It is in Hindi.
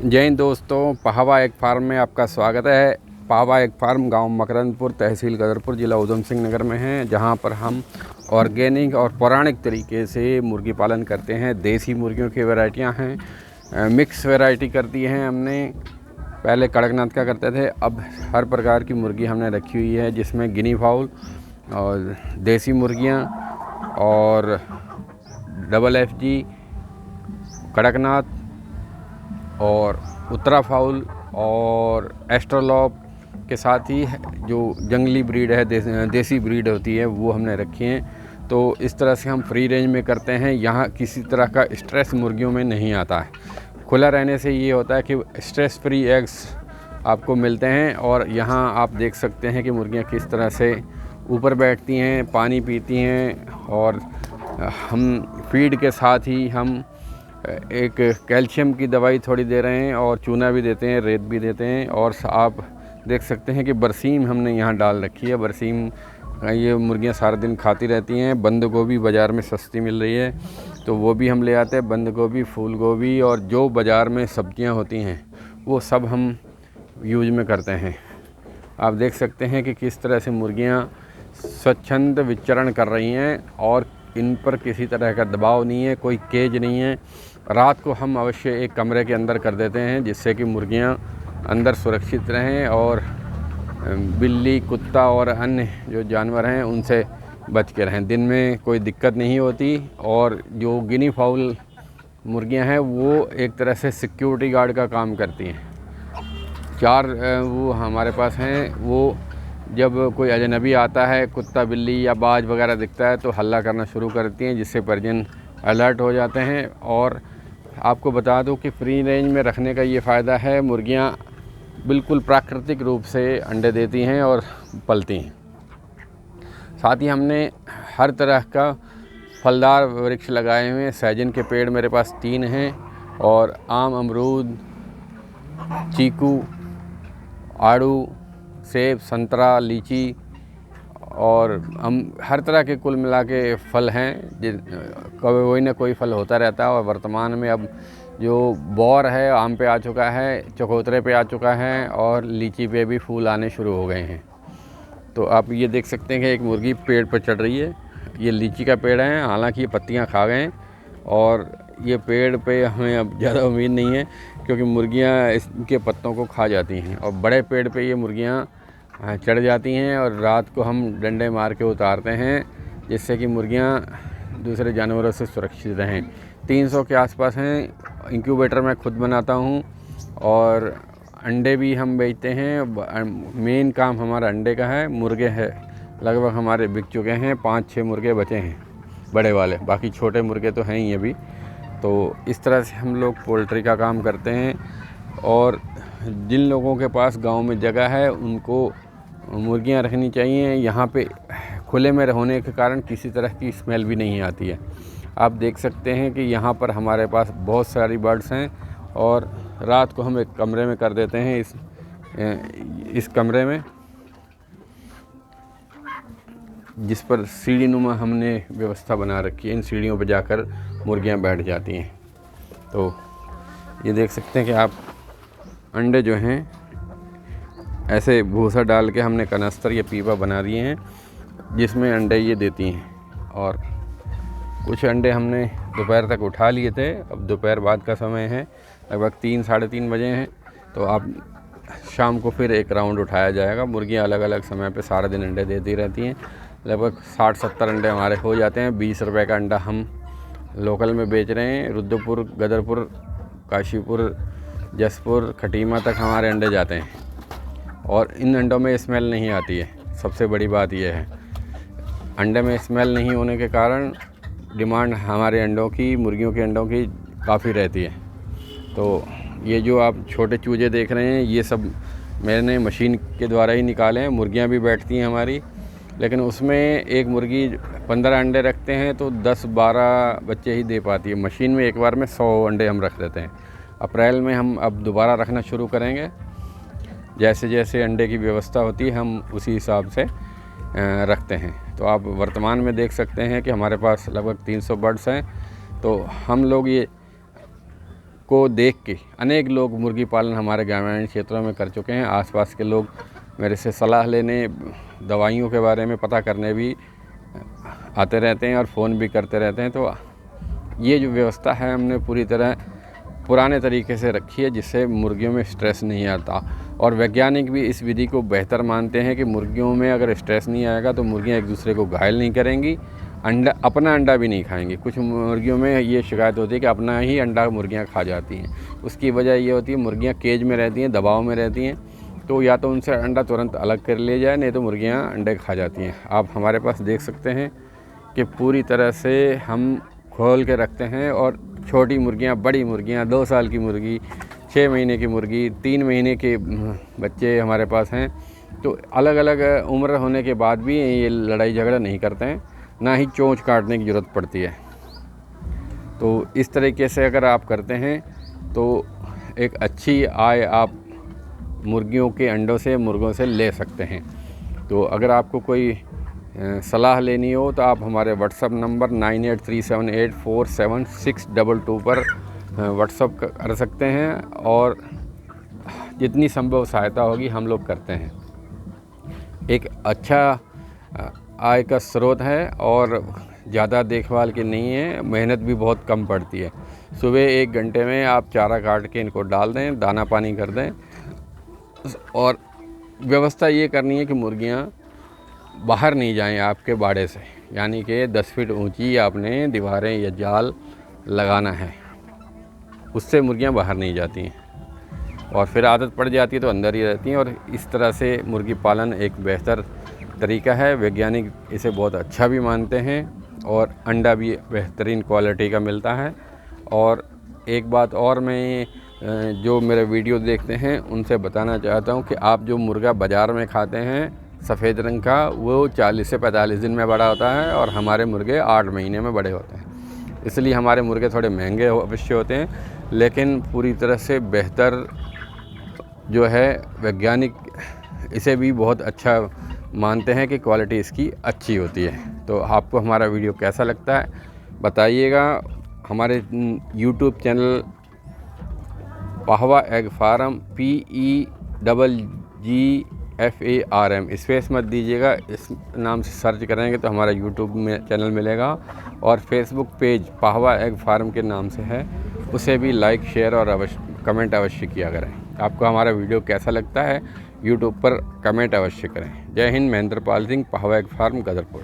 जय हिंद दोस्तों, पाहवा एग फार्म में आपका स्वागत है। पाहवा एग फार्म गांव मकरंदपुर, तहसील गदरपुर, ज़िला उधम सिंह नगर में है, जहां पर हम ऑर्गेनिक और पौराणिक तरीके से मुर्गी पालन करते हैं। देसी मुर्गियों की वैरायटियां हैं, मिक्स वैरायटी कर दी हैं हमने। पहले कड़कनाथ का करते थे, अब हर प्रकार की मुर्गी हमने रखी हुई है, जिसमें गिनी फाउल और देसी मुर्गियाँ और डबल FG, कड़कनाथ और उत्तरा फाउल और एस्ट्रोलॉप के साथ ही जो जंगली ब्रीड है, देसी ब्रीड होती है, वो हमने रखी हैं। तो इस तरह से हम फ्री रेंज में करते हैं। यहाँ किसी तरह का स्ट्रेस मुर्गियों में नहीं आता है। खुला रहने से ये होता है कि स्ट्रेस फ्री एग्स आपको मिलते हैं। और यहाँ आप देख सकते हैं कि मुर्गियाँ किस तरह से ऊपर बैठती हैं, पानी पीती हैं। और हम फीड के साथ ही हम एक कैल्शियम की दवाई थोड़ी दे रहे हैं और चूना भी देते हैं, रेत भी देते हैं। और आप देख सकते हैं कि बरसीम हमने यहाँ डाल रखी है। बरसीम ये मुर्गियाँ सारा दिन खाती रहती हैं। बंद गोभी बाज़ार में सस्ती मिल रही है, तो वो भी हम ले आते हैं। बंद गोभी, फूल गोभी और जो बाज़ार में सब्जियाँ होती हैं, वो सब हम यूज में करते हैं। आप देख सकते हैं कि किस तरह से मुर्गियाँ स्वच्छंद विचरण कर रही हैं और इन पर किसी तरह का दबाव नहीं है, कोई केज नहीं है। रात को हम अवश्य एक कमरे के अंदर कर देते हैं, जिससे कि मुर्गियां अंदर सुरक्षित रहें और बिल्ली, कुत्ता और अन्य जो जानवर हैं उनसे बच के रहें। दिन में कोई दिक्कत नहीं होती। और जो गिनी फाउल मुर्गियां हैं, वो एक तरह से सिक्योरिटी गार्ड का काम करती हैं। 4 वो हमारे पास हैं। वो जब कोई अजनबी आता है, कुत्ता, बिल्ली या बाज वगैरह दिखता है, तो हल्ला करना शुरू करती हैं, जिससे परिजन अलर्ट हो जाते हैं। और आपको बता दूं कि फ्री रेंज में रखने का ये फ़ायदा है, मुर्गियां बिल्कुल प्राकृतिक रूप से अंडे देती हैं और पलती हैं। साथ ही हमने हर तरह का फलदार वृक्ष लगाए हुए हैं। सहजन के पेड़ मेरे पास 3 हैं और आम, अमरूद, चीकू, आड़ू, सेब, संतरा, लीची और हम हर तरह के कुल मिला के फल हैं। कोई ना कोई फल होता रहता है। और वर्तमान में अब जो बौर है, आम पे आ चुका है, चकोतरे पे आ चुका है और लीची पे भी फूल आने शुरू हो गए हैं। तो आप ये देख सकते हैं कि एक मुर्गी पेड़ पर चढ़ रही है। ये लीची का पेड़ है, हालांकि ये पत्तियां खा गए हैं और ये पेड़ पे हमें अब ज़्यादा उम्मीद नहीं है, क्योंकि मुर्गियां इसके पत्तों को खा जाती हैं। और बड़े पेड़ पे ये मुर्गियां चढ़ जाती हैं और रात को हम डंडे मार के उतारते हैं, जिससे कि मुर्गियां दूसरे जानवरों से सुरक्षित रहें। 300 के आसपास हैं। इंक्यूबेटर मैं खुद बनाता हूं और अंडे भी हम बेचते हैं। मेन काम हमारा अंडे का है। मुर्गे है लगभग हमारे बिक चुके हैं। 5-6 मुर्गे बचे हैं बड़े वाले, बाकी छोटे मुर्गे तो हैं ही अभी। तो इस तरह से हम लोग पोल्ट्री का काम करते हैं। और जिन लोगों के पास गांव में जगह है, उनको मुर्गियां रखनी चाहिए। यहाँ पे खुले में होने के कारण किसी तरह की स्मेल भी नहीं आती है। आप देख सकते हैं कि यहाँ पर हमारे पास बहुत सारी बर्ड्स हैं और रात को हम एक कमरे में कर देते हैं। इस कमरे में, जिस पर सीढ़ी नुमा हमने व्यवस्था बना रखी है, इन सीढ़ियों पर जाकर मुर्गियां बैठ जाती हैं। तो ये देख सकते हैं कि आप अंडे जो हैं ऐसे भूसा डाल के हमने कनस्तर या पीपा बना दिए हैं, जिसमें अंडे ये देती हैं। और कुछ अंडे हमने दोपहर तक उठा लिए थे। अब दोपहर बाद का समय है, लगभग 3-3:30 बजे हैं। तो आप शाम को फिर एक राउंड उठाया जाएगा। मुर्गियां अलग अलग समय पे सारा दिन अंडे देती रहती हैं। लगभग 60-70 अंडे हमारे हो जाते हैं। 20 रुपये का अंडा हम लोकल में बेच रहे हैं। रुद्रपुर, गदरपुर, काशीपुर, जसपुर, खटीमा तक हमारे अंडे जाते हैं। और इन अंडों में स्मेल नहीं आती है। सबसे बड़ी बात यह है, अंडे में स्मेल नहीं होने के कारण डिमांड हमारे अंडों की, मुर्गियों के अंडों की काफ़ी रहती है। तो ये जो आप छोटे चूजे देख रहे हैं, ये सब मैंने मशीन के द्वारा ही निकाले हैं। मुर्गियां भी बैठती हैं हमारी, लेकिन उसमें एक मुर्गी 15 अंडे रखते हैं तो 10-12 बच्चे ही दे पाती है। मशीन में एक बार में 100 अंडे हम रख देते हैं। अप्रैल में हम अब दोबारा रखना शुरू करेंगे। जैसे जैसे अंडे की व्यवस्था होती है, हम उसी हिसाब से रखते हैं। तो आप वर्तमान में देख सकते हैं कि हमारे पास लगभग 300 बर्ड्स हैं। तो हम लोग ये को देख के अनेक लोग मुर्गी पालन हमारे ग्रामीण क्षेत्रों में कर चुके हैं। आसपास के लोग मेरे से सलाह लेने, दवाइयों के बारे में पता करने भी आते रहते हैं और फ़ोन भी करते रहते हैं। तो ये जो व्यवस्था है हमने पूरी तरह पुराने तरीके से रखी है, जिससे मुर्गियों में स्ट्रेस नहीं आता। और वैज्ञानिक भी इस विधि को बेहतर मानते हैं कि मुर्गियों में अगर स्ट्रेस नहीं आएगा तो मुर्गियाँ एक दूसरे को घायल नहीं करेंगी, अपना अंडा भी नहीं खाएंगी। कुछ मुर्गियों में ये शिकायत होती है कि अपना ही अंडा मुर्गियाँ खा जाती हैं। उसकी वजह ये होती है मुर्गियाँ केज में रहती हैं, दबाव में रहती हैं, तो या तो उनसे अंडा तुरंत अलग कर लिया जाए, नहीं तो मुर्गियाँ अंडे खा जाती हैं। आप हमारे पास देख सकते हैं कि पूरी तरह से हम खोल के रखते हैं, और छोटी मुर्गियाँ, बड़ी मुर्गियाँ, 2 साल की मुर्गी, 6 महीने की मुर्गी, 3 महीने के बच्चे हमारे पास हैं। तो अलग अलग उम्र होने के बाद भी ये लड़ाई झगड़ा नहीं करते हैं, ना ही चोंच काटने की ज़रूरत पड़ती है। तो इस तरीके से अगर आप करते हैं तो एक अच्छी आय आप मुर्गियों के अंडों से, मुर्गों से ले सकते हैं। तो अगर आपको कोई सलाह लेनी हो तो आप हमारे व्हाट्सअप नंबर 9837847622 पर व्हाट्सअप कर सकते हैं, और जितनी संभव सहायता होगी हम लोग करते हैं। एक अच्छा आय का स्रोत है और ज़्यादा देखभाल की नहीं है, मेहनत भी बहुत कम पड़ती है। सुबह 1 घंटे में आप चारा काट के इनको डाल दें, दाना पानी कर दें, और व्यवस्था ये करनी है कि मुर्गियाँ बाहर नहीं जाएं आपके बाड़े से, यानी कि 10 फीट ऊंची आपने दीवारें या जाल लगाना है, उससे मुर्गियाँ बाहर नहीं जाती हैं। और फिर आदत पड़ जाती है तो अंदर ही रहती हैं। और इस तरह से मुर्गी पालन एक बेहतर तरीका है। वैज्ञानिक इसे बहुत अच्छा भी मानते हैं, और अंडा भी बेहतरीन क्वालिटी का मिलता है। और एक बात और मैं जो मेरे वीडियो देखते हैं उनसे बताना चाहता हूं कि आप जो मुर्गा बाज़ार में खाते हैं सफ़ेद रंग का, वो 40 से 45 दिन में बड़ा होता है, और हमारे मुर्गे 8 महीने में बड़े होते हैं। इसलिए हमारे मुर्गे थोड़े महंगे अवश्य होते हैं, लेकिन पूरी तरह से बेहतर जो है वैज्ञानिक इसे भी बहुत अच्छा मानते हैं कि क्वालिटी इसकी अच्छी होती है। तो आपको हमारा वीडियो कैसा लगता है बताइएगा। हमारे YouTube channel Pahwa egg farm PEGGFARM space मत दीजिएगा, इस नाम से सर्च करेंगे तो हमारा यूट्यूब में चैनल मिलेगा। और Facebook page Pahwa egg farm के नाम से है, उसे भी लाइक, शेयर और कमेंट अवश्य किया करें। आपको हमारा वीडियो कैसा लगता है यूट्यूब पर कमेंट अवश्य करें। जय हिंद। Mahendra Pal Singh, Pahwa egg farm, Gadarpur.